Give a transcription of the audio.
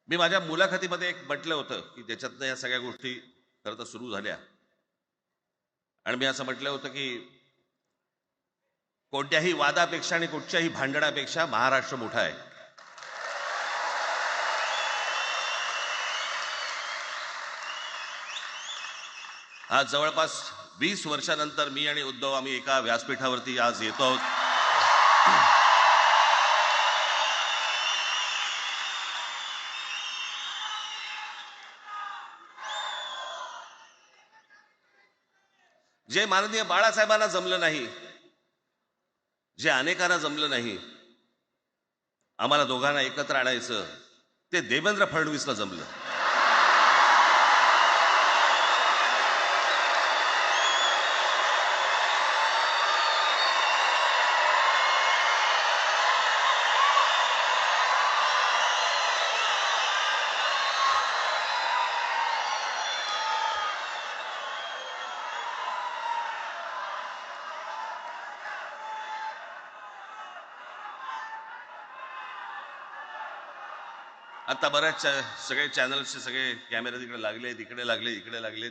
मी माझ्या मुलाखतीमध्ये एक म्हटलं होतं की ज्याच्यातनं या सगळ्या गोष्टी खरं तर सुरू झाल्या. आणि मी असं म्हटलं होतं की कोणत्याही वादापेक्षा आणि कुठच्याही भांडणापेक्षा महाराष्ट्र मोठा आहे. आज जवळपास 20 वर्षानंतर मी आणि उद्धव आम्ही एका व्यासपीठावरती आज येतो आहोत. जे माननीय बाळासाहेबांना जमलं नाही, जे अनेकांना जमलं नाही, आम्हाला दोघांना एकत्र आणायचं, ते देवेंद्र फडणवीसला जमलं. आता बऱ्याच सगळे चॅनल्सचे सगळे कॅमेरे तिकडे लागले, तिकडे लागले, इकडे लागले.